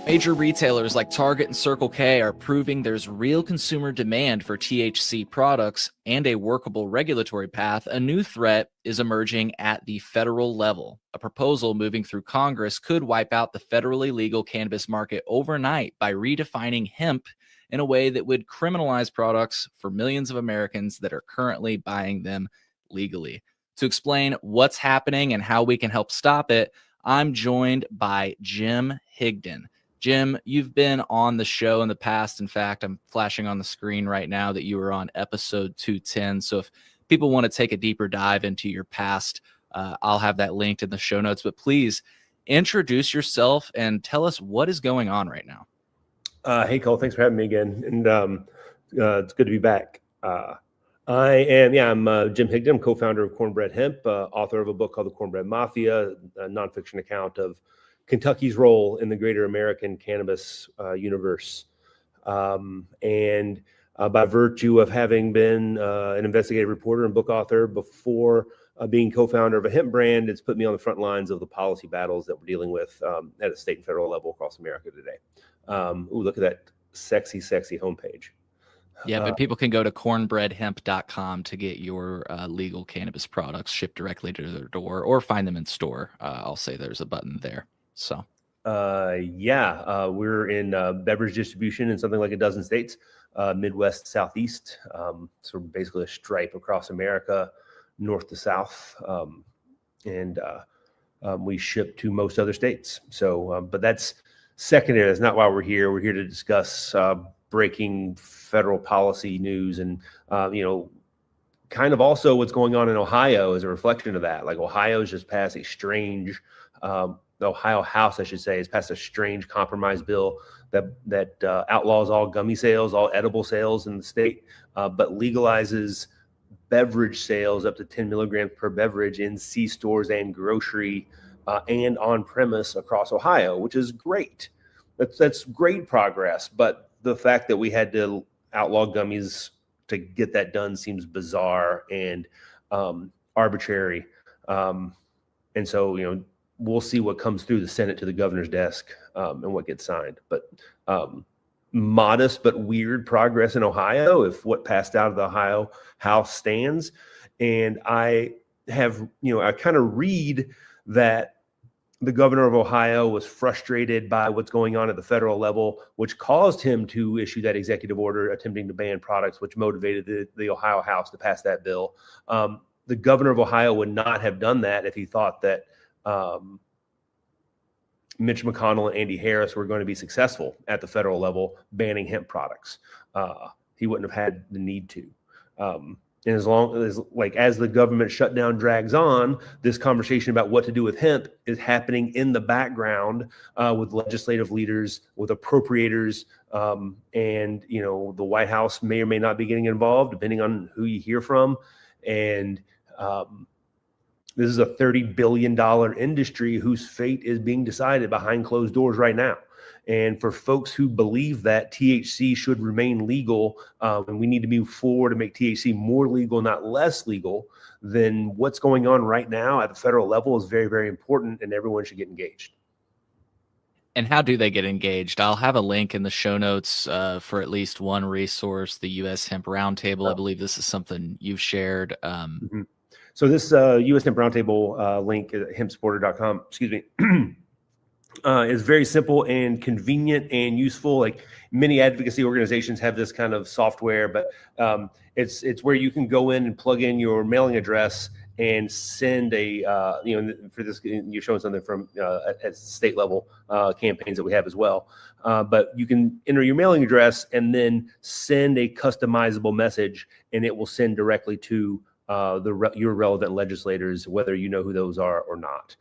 Major retailers like Target and Circle K are proving there's real consumer demand for THC products and a workable regulatory path. A new threat is emerging at the federal level. A proposal moving through Congress could wipe out the federally legal cannabis market overnight by redefining hemp in a way that would criminalize products for millions of Americans that are currently buying them legally. To explain what's happening and how we can help stop it, I'm joined by Jim Higdon. Jim, you've been on the show in the past. In fact, I'm flashing on the screen right now that you were on episode 210. So if people want to take a deeper dive into your past, I'll have that linked in the show notes. But please introduce yourself and tell us what is going on right now. Hey, Cole, thanks for having me again. And it's good to be back. I'm Jim Higdon. I'm co-founder of Cornbread Hemp, author of a book called The Cornbread Mafia, a nonfiction account of Kentucky's role in the greater American cannabis universe. And by virtue of having been an investigative reporter and book author before being co-founder of a hemp brand, it's put me on the front lines of the policy battles that we're dealing with at a state and federal level across America today. Look at that sexy homepage. Yeah, but people can go to cornbreadhemp.com to get your legal cannabis products shipped directly to their door or find them in store. I'll say there's a button there. So, we're in beverage distribution in something like a dozen states, Midwest, Southeast. So basically a stripe across America, north to south. And we ship to most other states. So, but that's secondary. That's not why we're here. We're here to discuss breaking federal policy news and, kind of also what's going on in Ohio as a reflection of that. Like Ohio's just passed a strange, the Ohio House, I should say, has passed a strange compromise bill that outlaws all gummy sales, all edible sales in the state, but legalizes beverage sales up to 10 milligrams per beverage in C-stores and grocery and on premise across Ohio, which is great. That's great progress. But the fact that we had to outlaw gummies to get that done seems bizarre and arbitrary. And so, we'll see what comes through the Senate to the governor's desk and what gets signed. But modest but weird progress in Ohio if what passed out of the Ohio House stands. And I have, I kind of read that the governor of Ohio was frustrated by what's going on at the federal level, which caused him to issue that executive order attempting to ban products, which motivated the Ohio House to pass that bill. The governor of Ohio would not have done that if he thought that Mitch McConnell and Andy Harris were going to be successful at the federal level banning hemp products. He wouldn't have had the need to. And as long as, as the government shutdown drags on, this conversation about what to do with hemp is happening in the background with legislative leaders, with appropriators, and the White House may or may not be getting involved, depending on who you hear from. And this is a $30 billion industry whose fate is being decided behind closed doors right now. And for folks who believe that THC should remain legal and we need to move forward to make THC more legal, not less legal, then what's going on right now at the federal level is very, very important, and everyone should get engaged. And how do they get engaged? I'll have a link in the show notes for at least one resource, the U.S. Hemp Roundtable. I believe this is something you've shared. So this U.S. Hemp Roundtable link at hempsporter.com, is very simple and convenient and useful. Like many advocacy organizations have this kind of software, but it's where you can go in and plug in your mailing address and send a, for this, you're showing something from at state level campaigns that we have as well. But you can enter your mailing address and then send a customizable message, and it will send directly to your relevant legislators, whether you know who those are or not.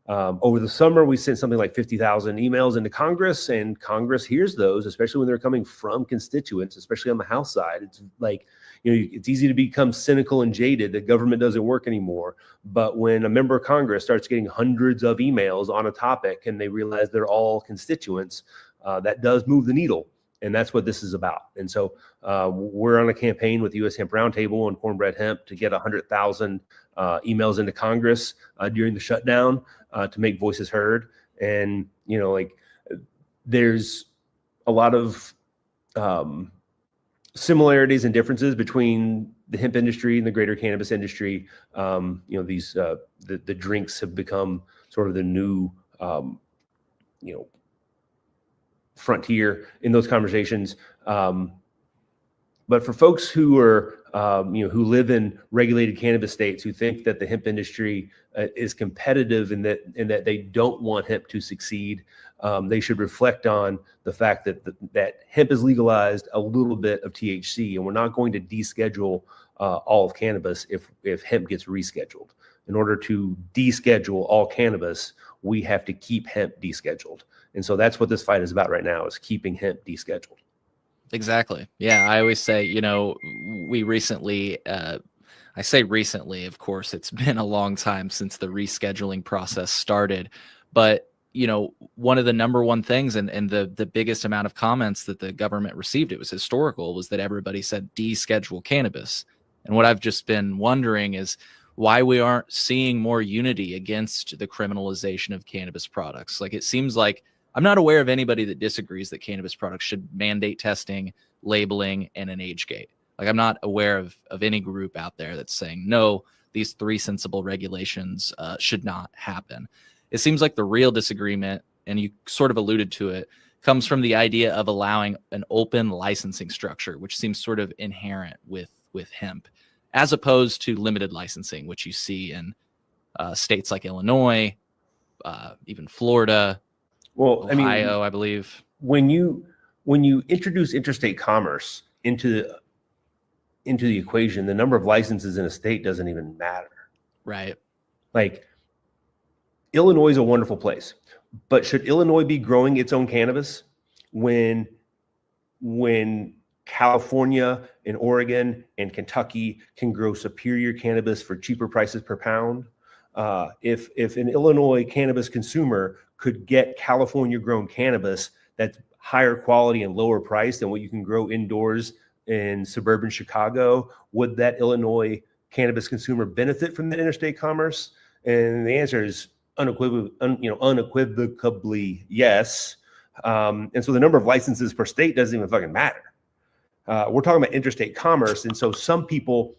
Over the summer, we sent something like 50,000 emails into Congress, and Congress hears those, especially when they're coming from constituents, especially on the House side. It's like, it's easy to become cynical and jaded that government doesn't work anymore. But when a member of Congress starts getting hundreds of emails on a topic and they realize they're all constituents, that does move the needle. And that's what this is about. And so we're on a campaign with the U.S. Hemp Roundtable and Cornbread Hemp to get 100,000 emails into Congress during the shutdown to make voices heard. And, like there's a lot of similarities and differences between the hemp industry and the greater cannabis industry. These the drinks have become sort of the new frontier in those conversations. But for folks who are who live in regulated cannabis states, who think that the hemp industry is competitive and that they don't want hemp to succeed, they should reflect on the fact that hemp is legalized, a little bit of THC, and we're not going to deschedule all of cannabis if hemp gets rescheduled. In order to deschedule all cannabis, we have to keep hemp descheduled. And so that's what this fight is about right now, is keeping hemp descheduled. Exactly. Yeah. I always say, we recently, I say recently, of course, it's been a long time since the rescheduling process started, but one of the number one things and the biggest amount of comments that the government received, it was historical, was that everybody said deschedule cannabis. And what I've just been wondering is why we aren't seeing more unity against the criminalization of cannabis products. Like, it seems like I'm not aware of anybody that disagrees that cannabis products should mandate testing, labeling, and an age gate. Like, I'm not aware of any group out there that's saying, no, these three sensible regulations should not happen. It seems like the real disagreement, and you sort of alluded to it, comes from the idea of allowing an open licensing structure, which seems sort of inherent with hemp, as opposed to limited licensing, which you see in states like Illinois, even Florida, Ohio, I believe. When you introduce interstate commerce into the equation, the number of licenses in a state doesn't even matter. Right. Like, Illinois is a wonderful place, but should Illinois be growing its own cannabis when California and Oregon and Kentucky can grow superior cannabis for cheaper prices per pound? If an Illinois cannabis consumer could get California grown cannabis that's higher quality and lower price than what you can grow indoors in suburban Chicago, would that Illinois cannabis consumer benefit from that interstate commerce? And the answer is unequivocally yes. And so the number of licenses per state doesn't even fucking matter. We're talking about interstate commerce. And so some people,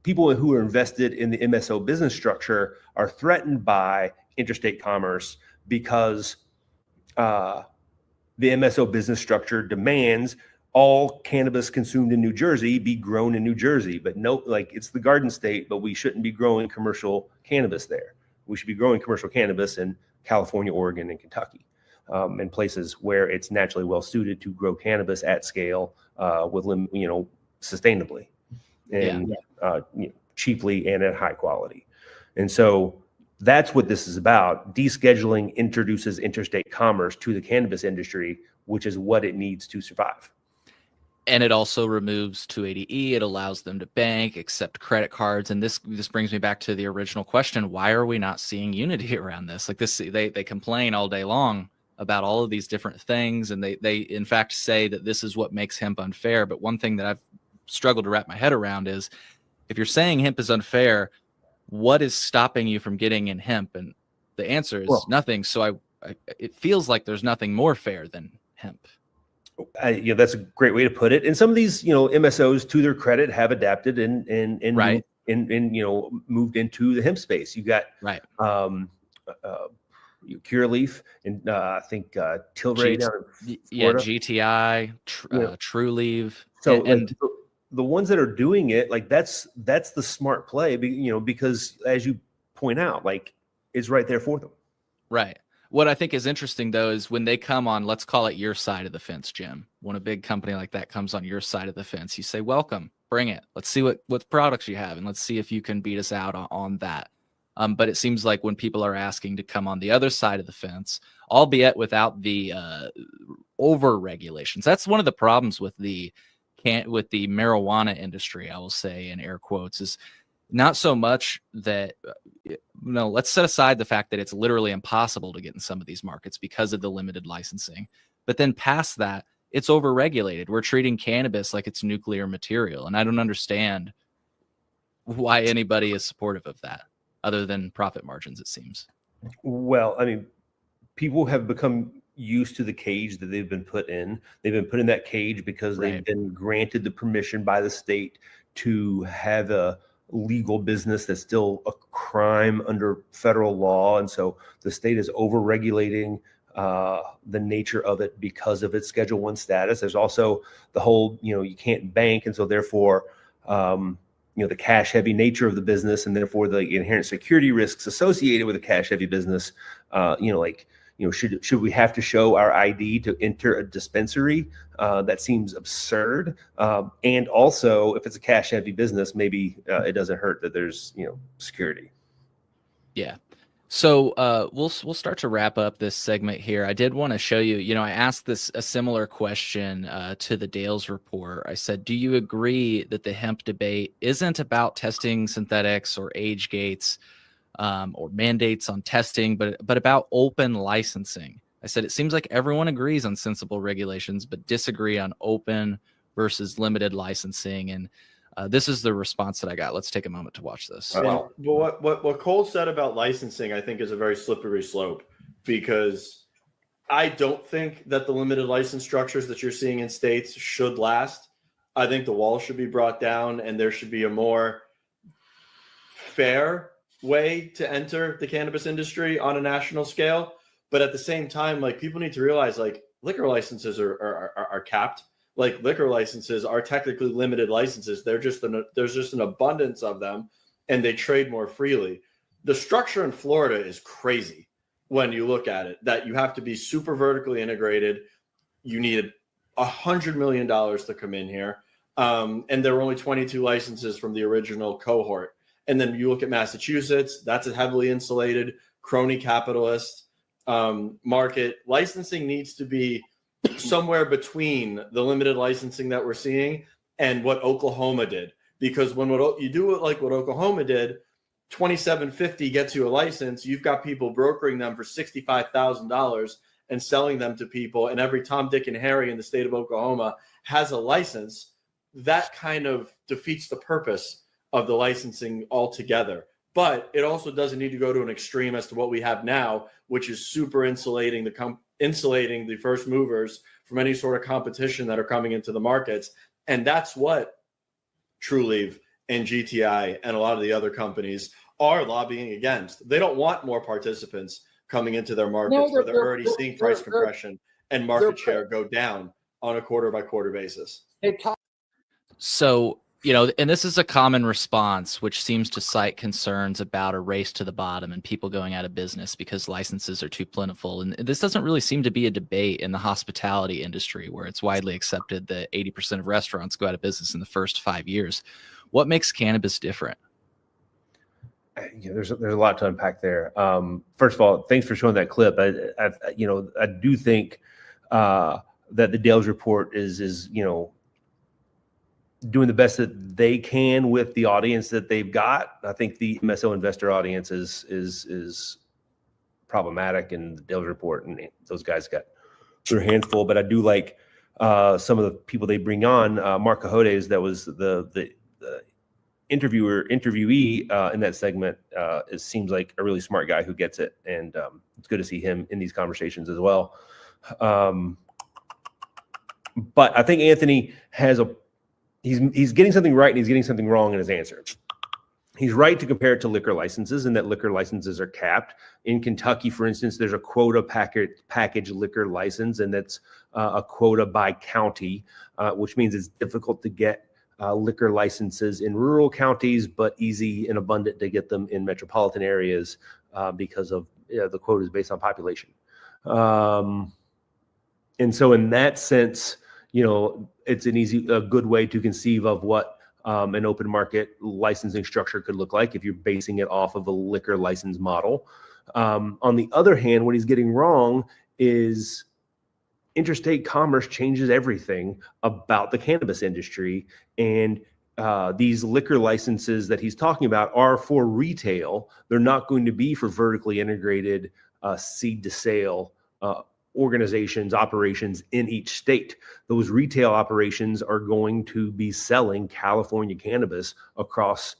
people who are invested in the MSO business structure are threatened by interstate commerce because the MSO business structure demands all cannabis consumed in New Jersey be grown in New Jersey. But no, like, it's the Garden State, but we shouldn't be growing commercial cannabis there. We should be growing commercial cannabis in California, Oregon, and Kentucky, and places where it's naturally well suited to grow cannabis at scale, sustainably and cheaply and at high quality. And so that's what this is about. Descheduling introduces interstate commerce to the cannabis industry, which is what it needs to survive. And it also removes 280E. It allows them to bank, accept credit cards. And this brings me back to the original question. Why are we not seeing unity around this? Like, this, they complain all day long about all of these different things. And they in fact say that this is what makes hemp unfair. But one thing that I've struggled to wrap my head around is, if you're saying hemp is unfair, what is stopping you from getting in hemp? And the answer is nothing. So it feels like there's nothing more fair than hemp. That's a great way to put it. And some of these, MSOs, to their credit, have adapted and right. moved into the hemp space. You got right. Curaleaf and I think Tilray down in Florida. GTI, True Leave. So the ones that are doing it, like, that's the smart play, because as you point out, like, it's right there for them. Right. What I think is interesting, though, is when they come on, let's call it your side of the fence, Jim. When a big company like that comes on your side of the fence, you say, welcome, bring it. Let's see what products you have, and let's see if you can beat us out on that. But it seems like when people are asking to come on the other side of the fence, albeit without the over-regulations, that's one of the problems with the marijuana industry, I will say in air quotes, is not so much that, let's set aside the fact that it's literally impossible to get in some of these markets because of the limited licensing. But then past that, it's overregulated. We're treating cannabis like it's nuclear material. And I don't understand why anybody is supportive of that, other than profit margins, it seems. Well, I mean, people have become used to the cage that they've been put in. They've been put in that cage because Right. they've been granted the permission by the state to have a legal business that's still a crime under federal law. And so the state is over-regulating the nature of it because of its Schedule I status. There's also the whole, you can't bank. And so therefore, the cash heavy nature of the business, and therefore the inherent security risks associated with a cash heavy business, should we have to show our ID to enter a dispensary? That seems absurd. And also, if it's a cash heavy business, maybe it doesn't hurt that there's security. Yeah. So we'll start to wrap up this segment here. I did want to show you, I asked a similar question to the Dales report. I said, do you agree that the hemp debate isn't about testing synthetics or age gates or mandates on testing, but about open licensing? I said, it seems like everyone agrees on sensible regulations, but disagree on open versus limited licensing. And this is the response that I got. Let's take a moment to watch this. But what Cole said about licensing, I think, is a very slippery slope, because I don't think that the limited license structures that you're seeing in states should last. I think the wall should be brought down, and there should be a more fair way to enter the cannabis industry on a national scale. But at the same time, people need to realize, liquor licenses are capped. Liquor licenses are technically limited licenses. There's just an abundance of them, and they trade more freely. The structure in Florida is crazy when you look at it, that you have to be super vertically integrated. You need $100 million to come in here. And there were only 22 licenses from the original cohort. And then you look at Massachusetts, that's a heavily insulated, crony capitalist market. Licensing needs to be somewhere between the limited licensing that we're seeing and what Oklahoma did. Because when you do it like what Oklahoma did, $2,750 gets you a license. You've got people brokering them for $65,000 and selling them to people. And every Tom, Dick, and Harry in the state of Oklahoma has a license. That kind of defeats the purpose of the licensing altogether. But it also doesn't need to go to an extreme as to what we have now, which is super insulating the first movers from any sort of competition that are coming into the markets. And that's what Trulieve and GTI and a lot of the other companies are lobbying against. They don't want more participants coming into their markets where they're already seeing price compression and market share go down on a quarter by quarter basis. So, and this is a common response, which seems to cite concerns about a race to the bottom and people going out of business because licenses are too plentiful. And this doesn't really seem to be a debate in the hospitality industry, where it's widely accepted that 80% of restaurants go out of business in the first 5 years. What makes cannabis different? There's a lot to unpack there. First of all, thanks for showing that clip. I do think that the Dales report is doing the best that they can with the audience that they've got. I think the MSO investor audience is problematic, and the Dales report, and those guys got their hands full. But I do like some of the people they bring on. Mark Cajotes, that was the interviewee in that segment. It seems like a really smart guy who gets it, and it's good to see him in these conversations as well. But I think Anthony has he's getting something right and he's getting something wrong in his answer. He's right to compare it to liquor licenses, and that liquor licenses are capped. In Kentucky, for instance, there's a quota package liquor license, and that's a quota by county, which means it's difficult to get liquor licenses in rural counties, but easy and abundant to get them in metropolitan areas because of the quota is based on population. And so in that sense, it's a good way to conceive of what an open market licensing structure could look like if you're basing it off of a liquor license model. On the other hand, what he's getting wrong is interstate commerce changes everything about the cannabis industry. And these liquor licenses that he's talking about are for retail. They're not going to be for vertically integrated seed to sale organizations, operations in each state. Those retail operations are going to be selling California cannabis across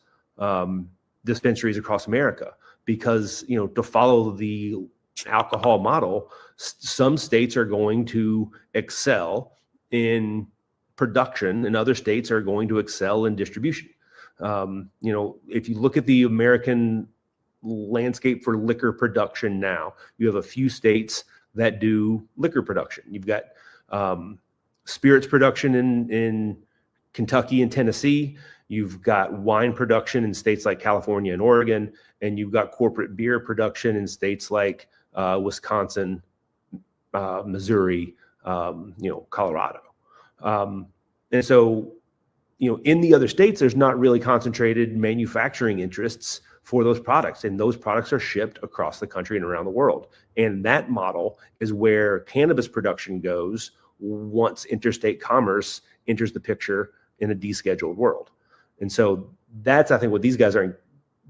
dispensaries across America, because to follow the alcohol model, some states are going to excel in production and other states are going to excel in distribution. If you look at the American landscape for liquor production now, you have a few states that do liquor production. You've got spirits production in Kentucky and Tennessee. You've got wine production in states like California and Oregon, and you've got corporate beer production in states like Wisconsin, Missouri, Colorado. And so, in the other states, there's not really concentrated manufacturing interests for those products, and those products are shipped across the country and around the world. And that model is where cannabis production goes once interstate commerce enters the picture in a descheduled world. And so that's, I think, what these guys aren't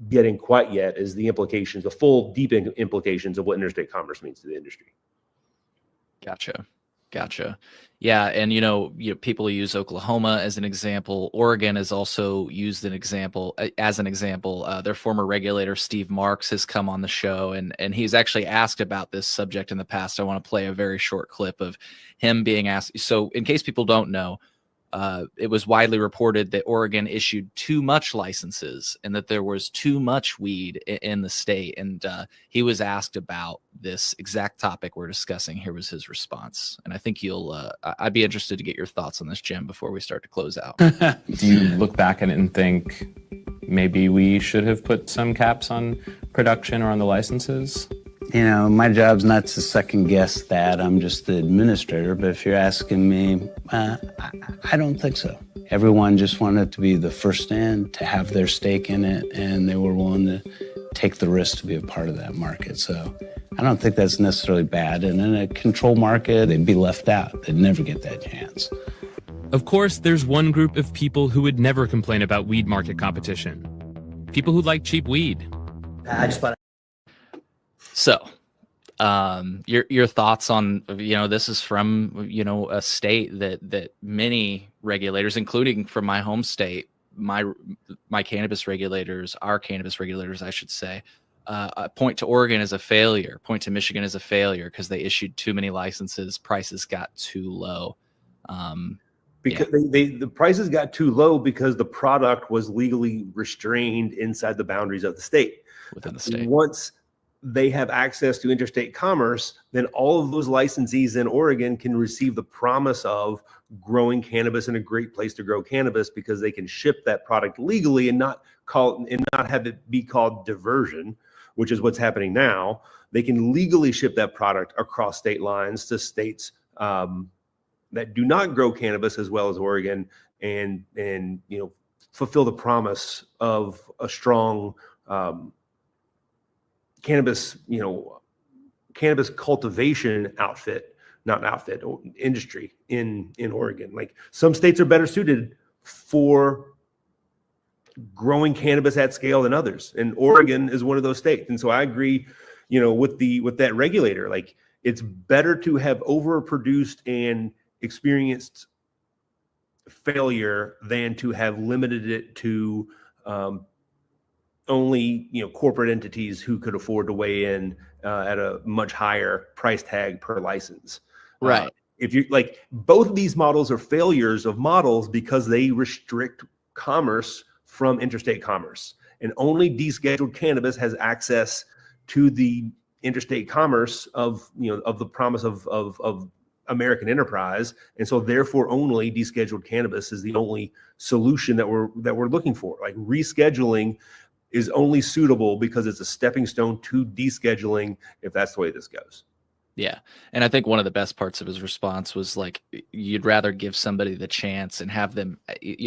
getting quite yet is the implications, the full deep implications of what interstate commerce means to the industry. Gotcha. Yeah, and people use Oklahoma as an example. Oregon is also used as an example. Their former regulator Steve Marks has come on the show, and he's actually asked about this subject in the past. I want to play a very short clip of him being asked. So, in case people don't know, it was widely reported that Oregon issued too much licenses and that there was too much weed in the state. And he was asked about this exact topic we're discussing. Here was his response. And I think I'd be interested to get your thoughts on this, Jim, before we start to close out. Do you look back at it and think maybe we should have put some caps on production or on the licenses? My job's not to second guess that. I'm just the administrator. But if you're asking me, I don't think so. Everyone just wanted to be the first in, to have their stake in it, and they were willing to take the risk to be a part of that market. So I don't think that's necessarily bad. And in a control market, they'd be left out. They'd never get that chance. Of course, there's one group of people who would never complain about weed market competition. People who like cheap weed. So, your thoughts on, this is from, a state that many regulators, including from my home state, my cannabis regulators, our cannabis regulators, I should say, point to Oregon as a failure, point to Michigan as a failure because they issued too many licenses, prices got too low. Because the prices got too low because the product was legally restrained inside the boundaries of the state. Within the state. Once they have access to interstate commerce, then all of those licensees in Oregon can receive the promise of growing cannabis in a great place to grow cannabis because they can ship that product legally and not have it be called diversion, which is what's happening now. They can legally ship that product across state lines to states that do not grow cannabis as well as Oregon, and fulfill the promise of a strong cannabis cultivation industry in Oregon. Like, some states are better suited for growing cannabis at scale than others, and Oregon is one of those states. And so I agree, with that regulator. Like, it's better to have overproduced and experienced failure than to have limited it to only corporate entities who could afford to weigh in at a much higher price tag per license. Right. If you both of these models are failures of models because they restrict commerce from interstate commerce, and only descheduled cannabis has access to the interstate commerce of the promise of American enterprise. And so therefore only descheduled cannabis is the only solution that we're looking for. Like, rescheduling is only suitable because it's a stepping stone to descheduling, if that's the way this goes. Yeah. And I think one of the best parts of his response was like, you'd rather give somebody the chance and have them,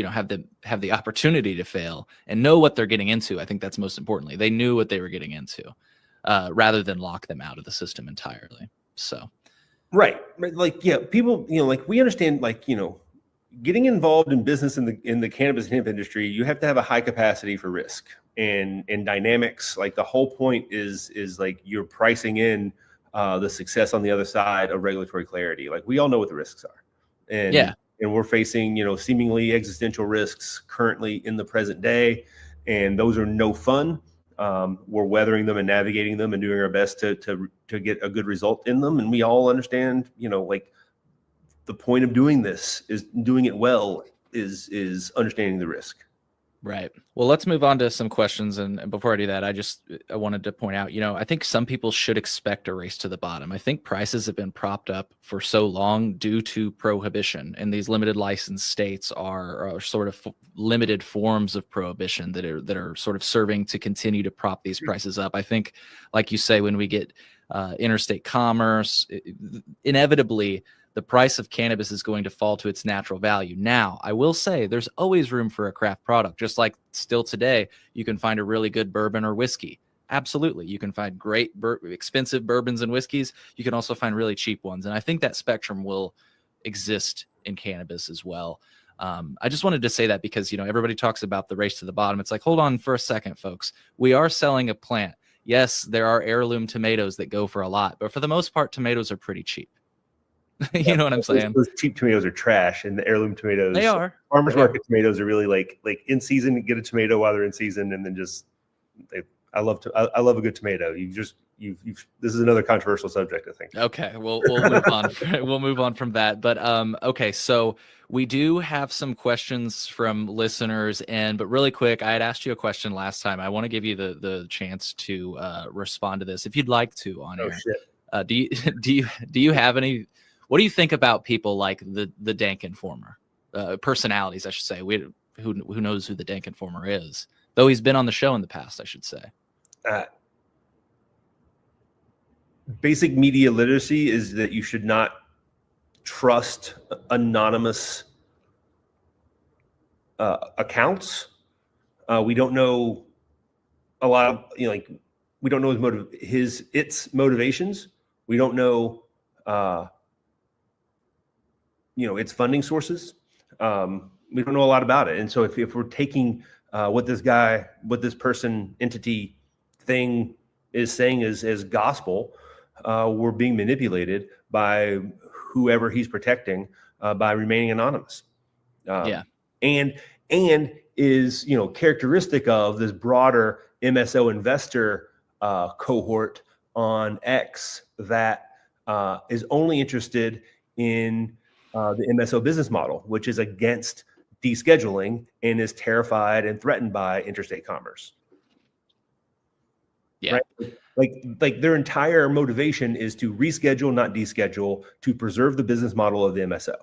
have the opportunity to fail and know what they're getting into. I think that's most importantly. They knew what they were getting into, rather than lock them out of the system entirely. So. Right. People, we understand, getting involved in business in the cannabis and hemp industry, you have to have a high capacity for risk and dynamics. Like, the whole point is like you're pricing in the success on the other side of regulatory clarity. Like, we all know what the risks are, and we're facing seemingly existential risks currently in the present day, and those are no fun. We're weathering them and navigating them and doing our best to get a good result in them. And we all understand, like the point of doing this is doing it well is understanding the risk. Right. Well, let's move on to some questions. And before I do that, I wanted to point out, I think some people should expect a race to the bottom. I think prices have been propped up for so long due to prohibition, and these limited license states are sort of limited forms of prohibition that are sort of serving to continue to prop these prices up. I think, like you say, when we get interstate commerce, inevitably the price of cannabis is going to fall to its natural value. Now, I will say there's always room for a craft product. Just like still today, you can find a really good bourbon or whiskey. Absolutely. You can find great, expensive bourbons and whiskeys. You can also find really cheap ones. And I think that spectrum will exist in cannabis as well. I just wanted to say that because, everybody talks about the race to the bottom. It's like, hold on for a second, folks. We are selling a plant. Yes, there are heirloom tomatoes that go for a lot, but for the most part, tomatoes are pretty cheap. You know what I'm saying? Those cheap tomatoes are trash, and the heirloom tomatoes, they are. Farmers market tomatoes are really like in season. Get a tomato while they're in season, and then I love a good tomato. This is another controversial subject, I think. Okay, we'll move on. We'll move on from that. But okay, so we do have some questions from listeners, but really quick, I had asked you a question last time. I want to give you the chance to respond to this if you'd like to on air. Shit. Do you have any? What do you think about people like the Dank Informer? Personalities, I should say. Who knows who the Dank Informer is? Though he's been on the show in the past, I should say. Basic media literacy is that you should not trust anonymous accounts. We don't know a lot of, we don't know its motivations. We don't know its funding sources. We don't know a lot about it. And so if we're taking what this person, entity, thing is saying as gospel, we're being manipulated by whoever he's protecting by remaining anonymous. And is, characteristic of this broader MSO investor cohort on X that is only interested in the MSO business model, which is against descheduling and is terrified and threatened by interstate commerce. Yeah. Right? Like their entire motivation is to reschedule, not deschedule, to preserve the business model of the MSO.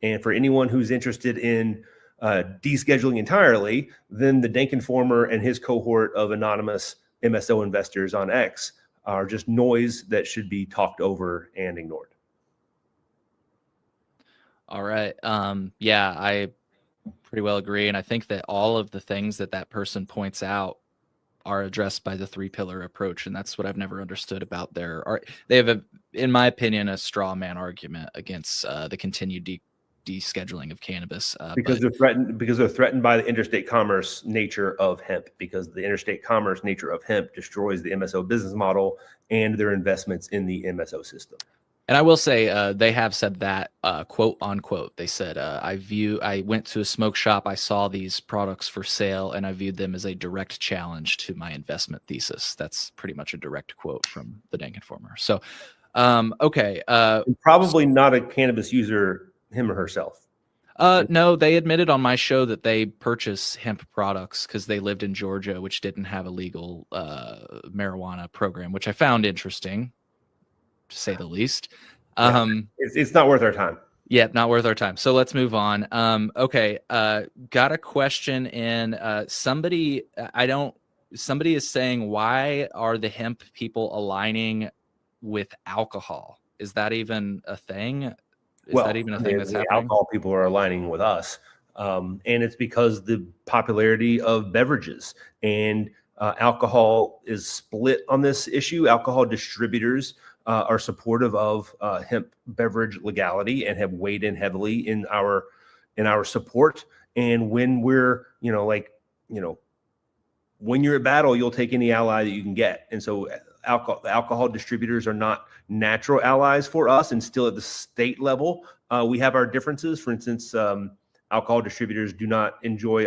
And for anyone who's interested in descheduling entirely, then the Dank Informer and his cohort of anonymous MSO investors on X are just noise that should be talked over and ignored. All right. Yeah, I pretty well agree. And I think that all of the things that person points out are addressed by the 3-pillar approach. And that's what I've never understood about they have, in my opinion, a straw man argument against the continued descheduling of cannabis. Because they're threatened by the interstate commerce nature of hemp, because the interstate commerce nature of hemp destroys the MSO business model and their investments in the MSO system. And I will say they have said that, quote unquote. They said, I went to a smoke shop, I saw these products for sale, and I viewed them as a direct challenge to my investment thesis. That's pretty much a direct quote from the Dank Informer. So, okay. Probably not a cannabis user, him or herself. No, they admitted on my show that they purchase hemp products because they lived in Georgia, which didn't have a legal marijuana program, which I found interesting, to say the least. It's not worth our time. Yeah, not worth our time. So let's move on. Okay, got a question in. Somebody is saying, why are the hemp people aligning with alcohol? Is that even a thing? Is that even a thing that's happening? Alcohol people are aligning with us. And it's because the popularity of beverages and alcohol is split on this issue. Alcohol distributors are supportive of hemp beverage legality and have weighed in heavily in our support. And when we're, when you're at battle, you'll take any ally that you can get. And so alcohol distributors are not natural allies for us. And still at the state level, we have our differences. For instance, alcohol distributors do not enjoy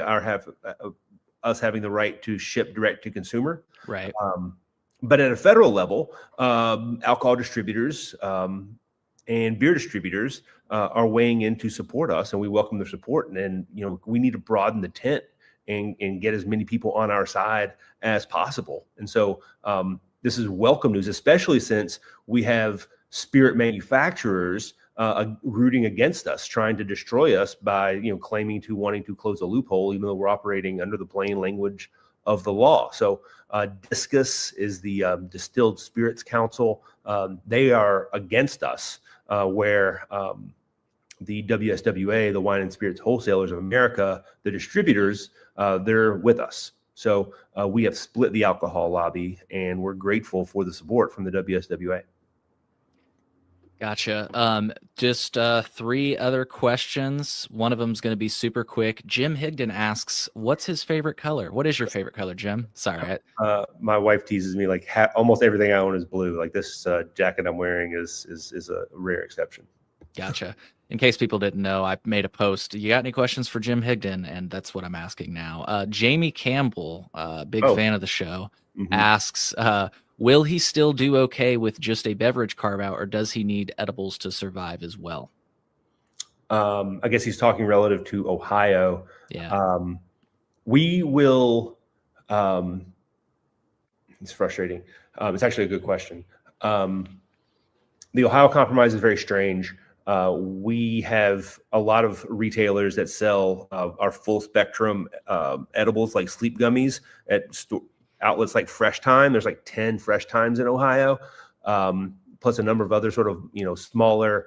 us having the right to ship direct to consumer. Right. But at a federal level, alcohol distributors and beer distributors are weighing in to support us, and we welcome their support. And we need to broaden the tent and get as many people on our side as possible. And so this is welcome news, especially since we have spirit manufacturers rooting against us, trying to destroy us by claiming to wanting to close a loophole, even though we're operating under the plain language of the law. So DISCUS is the Distilled Spirits Council. They are against us, where the WSWA, the Wine and Spirits Wholesalers of America, the distributors, they're with us. So we have split the alcohol lobby, and we're grateful for the support from the WSWA. Gotcha. Just 3 other questions. One of them is going to be super quick. Jim Higdon asks, what's his favorite color? What is your favorite color, Jim? Sorry. My wife teases me, like, almost everything I own is blue. Like, this jacket I'm wearing is a rare exception. Gotcha. In case people didn't know, I made a post. You got any questions for Jim Higdon? And that's what I'm asking now. Jamie Campbell, big fan of the show, asks, will he still do okay with just a beverage carve out, or does he need edibles to survive as well? I guess he's talking relative to Ohio. Yeah. We will. It's frustrating. It's actually a good question. The Ohio Compromise is very strange. We have a lot of retailers that sell our full spectrum edibles, like sleep gummies, at outlets like Fresh Time. There's like 10 Fresh Times in Ohio, plus a number of other sort of smaller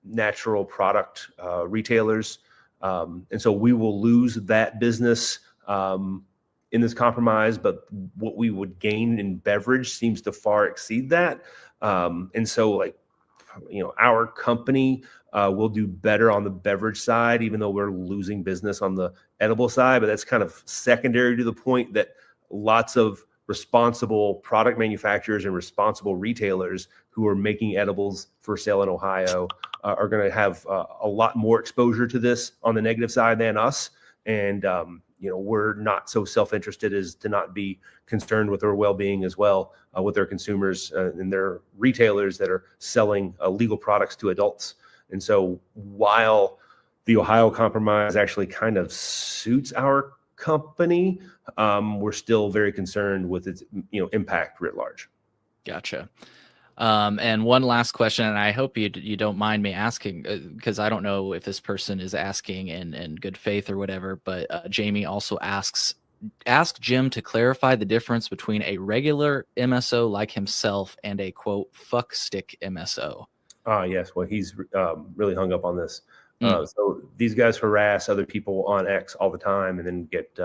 natural product retailers, and so we will lose that business in this compromise. But what we would gain in beverage seems to far exceed that, and so our company will do better on the beverage side, even though we're losing business on the edible side. But that's kind of secondary to the point that lots of responsible product manufacturers and responsible retailers who are making edibles for sale in Ohio are going to have a lot more exposure to this on the negative side than us. And, we're not so self-interested as to not be concerned with their well-being as well, with their consumers and their retailers that are selling legal products to adults. And so while the Ohio Compromise actually kind of suits our company, we're still very concerned with its impact writ large. Gotcha. And one last question, and I hope you don't mind me asking, because I don't know if this person is asking in good faith or whatever, but Jamie also asks, ask Jim to clarify the difference between a regular MSO like himself and a, quote, fuck stick MSO. Yes. Well, he's really hung up on this. So these guys harass other people on X all the time and then get,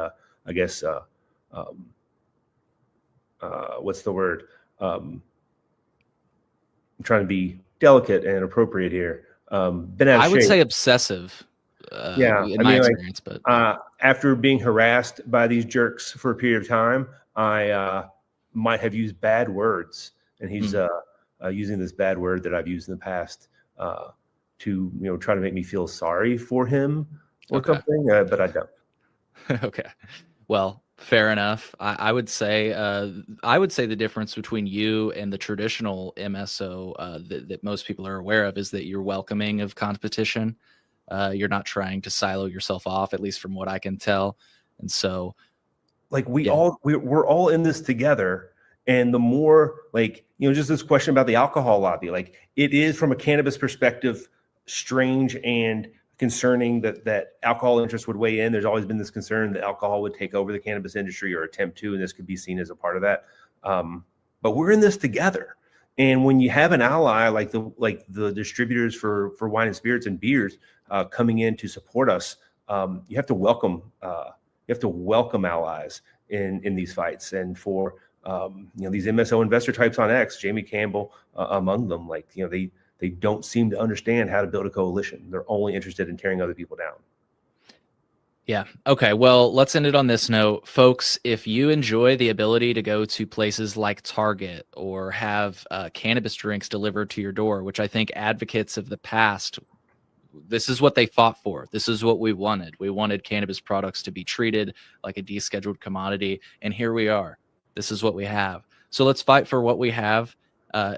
what's the word? I'm trying to be delicate and appropriate here. I would say obsessive. In my experience, but after being harassed by these jerks for a period of time, I might have used bad words, and he's using this bad word that I've used in the past to try to make me feel sorry for him or something, but I don't. Okay, well, fair enough. I would say the difference between you and the traditional MSO that most people are aware of is that you're welcoming of competition. You're not trying to silo yourself off, at least from what I can tell. And so, we're all in this together. And the more just this question about the alcohol lobby, it is, from a cannabis perspective, strange and concerning that alcohol interests would weigh in. There's always been this concern that alcohol would take over the cannabis industry or attempt to, and this could be seen as a part of that. But we're in this together. And when you have an ally like the distributors for wine and spirits and beers coming in to support us, you have to welcome allies in these fights. And for these MSO investor types on X, Jamie Campbell among them, they don't seem to understand how to build a coalition. They're only interested in tearing other people down. Yeah. Okay. Well, let's end it on this note. Folks, if you enjoy the ability to go to places like Target or have cannabis drinks delivered to your door, which I think advocates of the past this is what they fought for. This is what we wanted. We wanted cannabis products to be treated like a descheduled commodity. And here we are. This is what we have. So let's fight for what we have.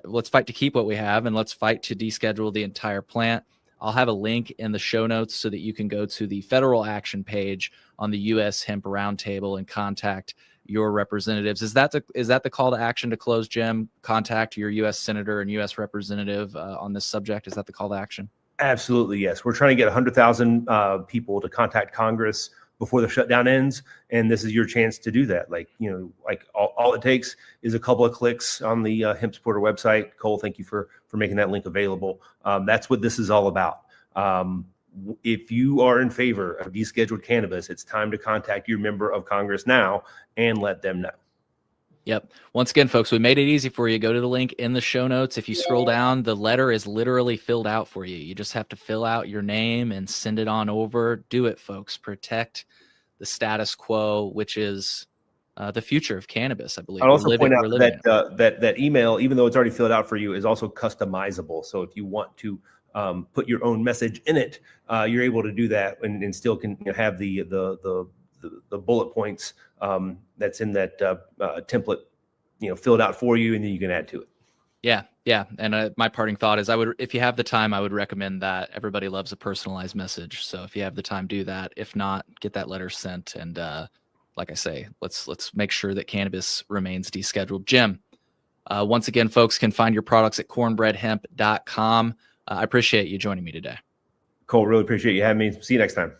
Let's fight to keep what we have, and let's fight to deschedule the entire plant. I'll have a link in the show notes so that you can go to the federal action page on the U.S. Hemp Roundtable and contact your representatives. Is that the call to action to close, Jim? Contact your U.S. senator and U.S. representative on this subject. Is that the call to action? Absolutely, yes. We're trying to get 100,000 people to contact Congress before the shutdown ends, and this is your chance to do that. Like, all it takes is a couple of clicks on the Hemp Supporter website. Cole, thank you for making that link available. That's what this is all about. If you are in favor of descheduled cannabis, it's time to contact your member of Congress now and let them know. Yep. Once again, folks, we made it easy for you. Go to the link in the show notes. If you scroll down, the letter is literally filled out for you. You just have to fill out your name and send it on over. Do it, folks. Protect the status quo, which is the future of cannabis, I believe. I'll also point out that email, even though it's already filled out for you, is also customizable. So if you want to put your own message in it, you're able to do that and still can have the bullet points that's in that template, filled out for you, and then you can add to it. Yeah. And my parting thought is, if you have the time, I would recommend that. Everybody loves a personalized message. So if you have the time, do that. If not, get that letter sent. And like I say, let's make sure that cannabis remains descheduled. Jim, once again, folks can find your products at cornbreadhemp.com. I appreciate you joining me today. Cole, really appreciate you having me. See you next time.